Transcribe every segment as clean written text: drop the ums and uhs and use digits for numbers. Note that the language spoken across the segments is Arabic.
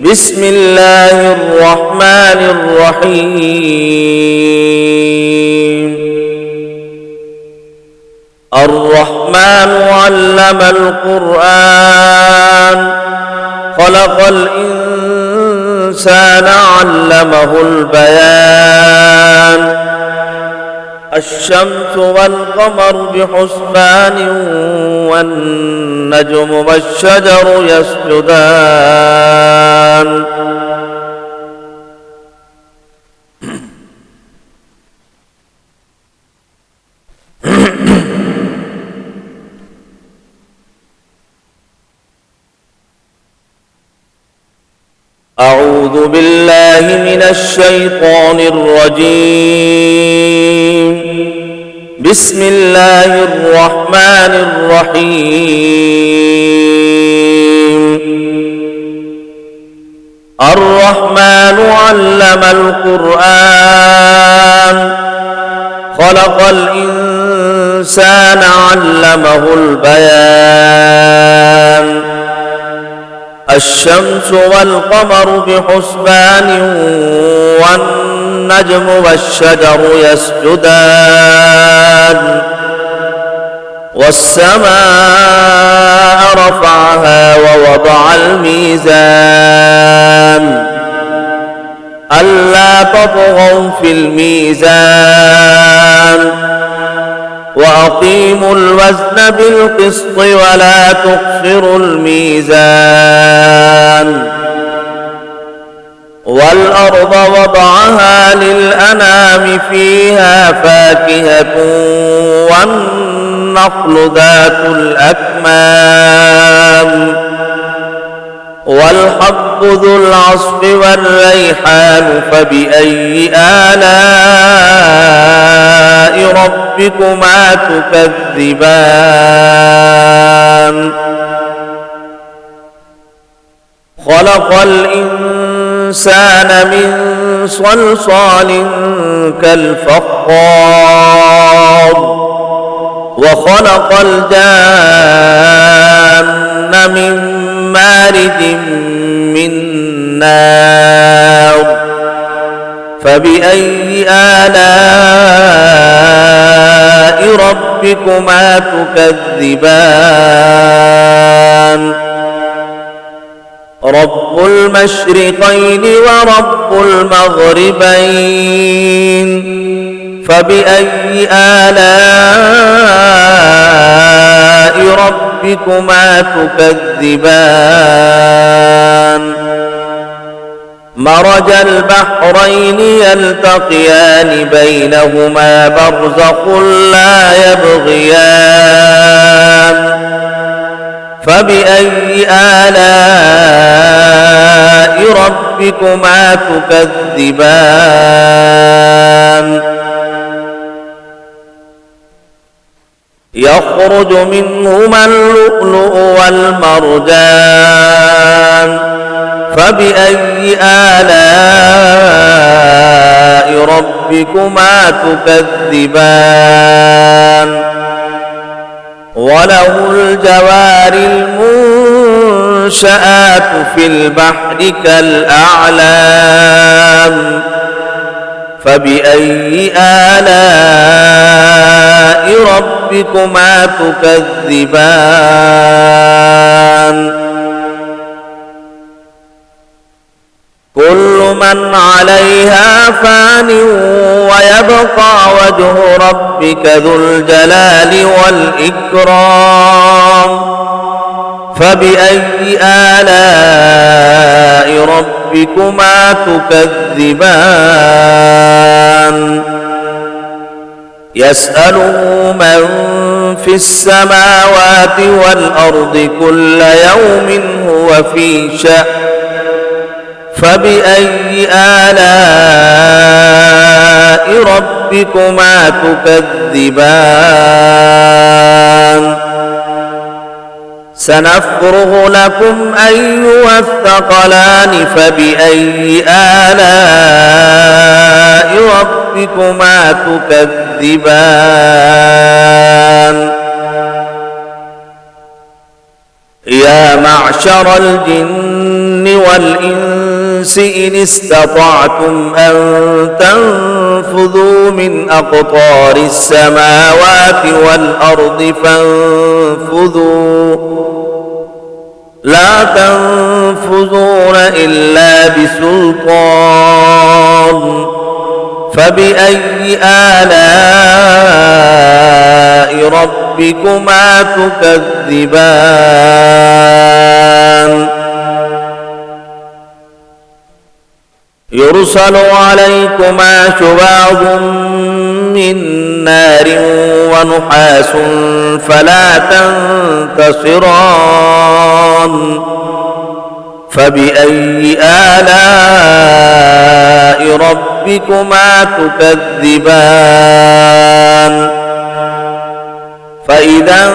بسم الله الرحمن الرحيم. الرحمن علم القرآن، خلق الإنسان علمه البيان. الشمس والقمر بحسبان، والنجم والشجر يسجدان. أعوذ بالله من الشيطان الرجيم. بسم الله الرحمن الرحيم. الرحمن علم القرآن، خلق الإنسان علمه البيان. الشمس والقمر بحسبان، والنجم والشجر يسجدان. والسماء رفعها ووضع الميزان، ألا تطغوا في الميزان، وأقيموا الوزن بالقسط ولا تخسروا الميزان. والأرض وضعها للأنام، فيها فاكهة والنخل ذات الأكمام، والحب ذو العصف والريحان. فبأي آلاء ربكما تكذبان؟ خلق الإنسان من صلصال كالفخار، وخلق الجان من مارج من نار. فبأي آلاء ربكما تكذبان؟ رب المشرقين ورب المغربين. فبأي آلاء ربكما تكذبان؟ مرج البحرين يلتقيان، بينهما برزخ لا يبغيان. فبأي آلاء ربكما تكذبان؟ يخرج منهما اللؤلؤ والمرجان. فبأي آلاء ربكما تكذبان؟ وله الجوار المنشآت في البحر كالأعلام. فبأي آلاء ربكما تكذبان؟ كل من عليها فان، ويبقى وجه ربك ذو الجلال والإكرام. فبأي آلاء ربكما تكذبان؟ يسأله من في السماوات والأرض، كل يوم هو في شأن. فبأي آلاء ربكما تكذبان؟ سنفرغ لكم أيها الثقلان. فبأي آلاء ربكما تكذبان؟ يا معشر الجن والإنس إن استطعتم أن تنفذوا من أقطار السماوات والأرض فانفذوا لا تنفذون إلا بسلطان فبأي آلاء ربكما تكذبان يرسل عليكما شواظ من نار ونحاس فلا تنتصران فبأي آلاء ربكما تكذبان فإذا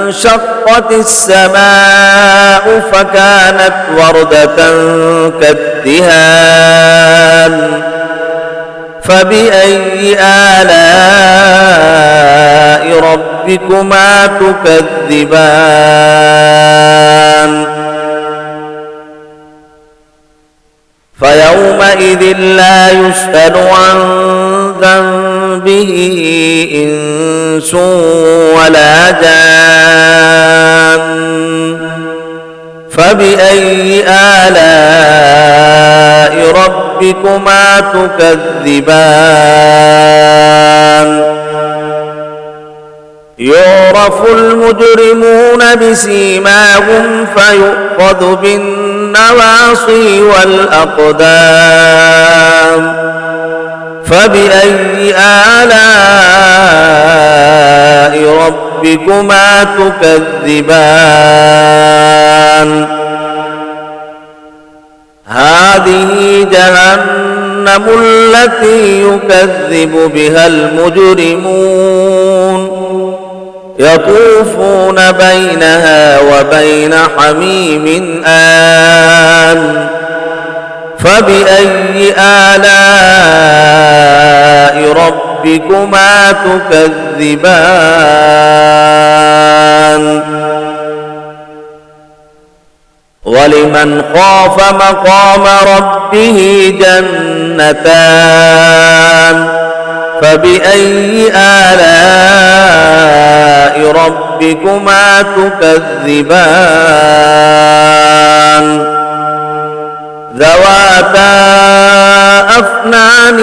انشقت السماء فكانت وردة كالدهان فبأي آلاء ربكما تكذبان فيومئذ لا يسأل عن ذنبه إنس ولا جان فبأي آلاء ربكما تكذبان يعرف المجرمون بسيماهم فيؤخذ بالنواصي والأقدام فبأي آلاء ربكما تكذبان هذه جهنم التي يكذب بها المجرمون يطوفون بينها وبين حميم آن فبأي آلاء ربكما تكذبان ولمن خاف مقام ربه جنتان فبأي آلاء ربكما تكذبان ذواتا أفنان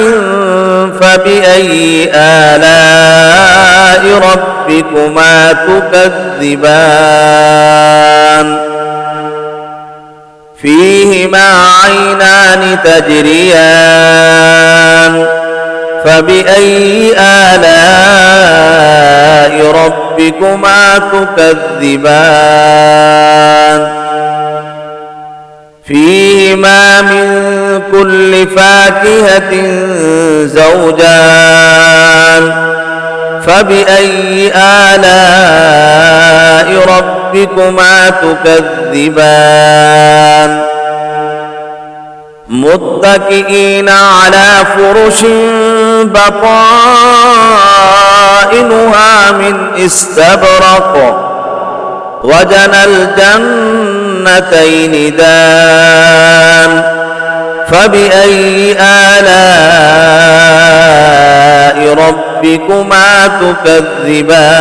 فبأي آلاء ربكما تكذبان فيهما عينان تجريان فبأي آلاء ربكما تكذبان فيهما من كل فاكهة زوجان فبأي آلاء ربكما تكذبان متكئين على فرش بطائنها من استبرق وجنى الجنتين دان فبأي آلاء ربكما تكذبان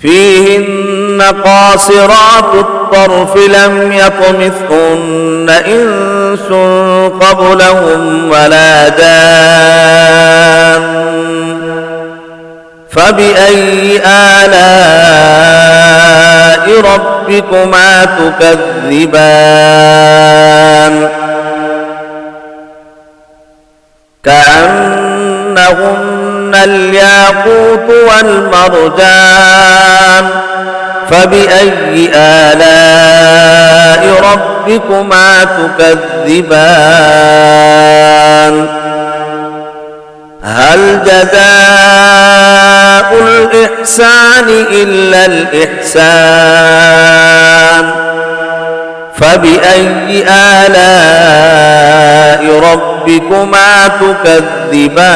فيهن قاصرات الطرف لم يطمثهن إنس قبلهم ولا جان فبأي آلاء ربكما تكذبان كأنهن الياقوت والمرجان فبأي آلاء ربكما تكذبان هل جزاء الإحسان إلا الإحسان فبأي آلاء ربكما تكذبان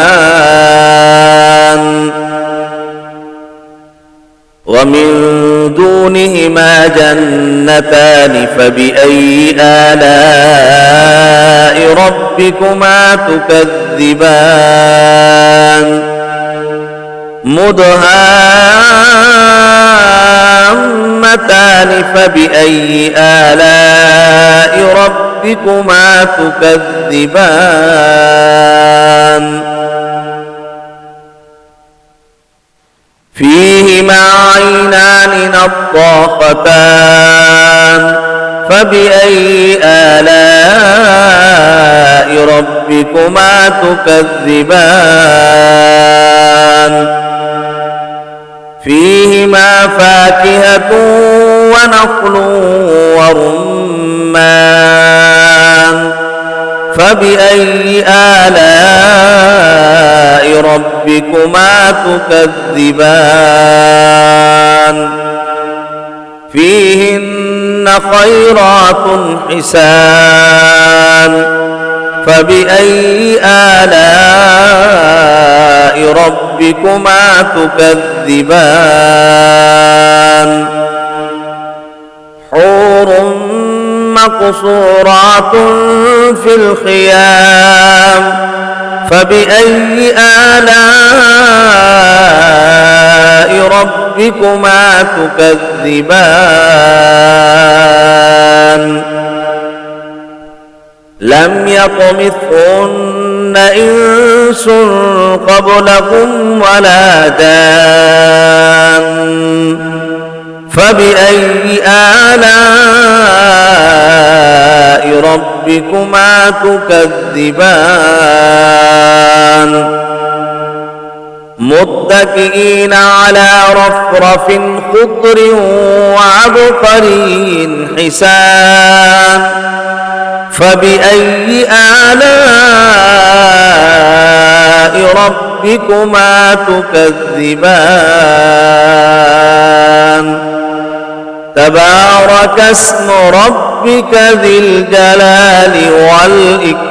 ومن دونهما جنتان فبأي آلاء ربكما تكذبان مدهامتان فبأي آلاء ربكما تكذبان فيهما عينان نضاختان فبأي آلاء ربكما تكذبان فيهما فاكهة ونخل ورمان فبأي آلاء ربكما تكذبان فيهن خيرات حسان فبأي آلاء ربكما تكذبان حور مقصورات في الخيام فبأي آلاء ربكما تكذبان لم يطمثهن إنس قبلهم ولا جان فبأي آلاء ربكما تكذبان متكئين على رفرف خضر وعبقري حسان فبأي آلاء ربكما تكذبان تبارك اسم ربك ذي الجلال والإكرام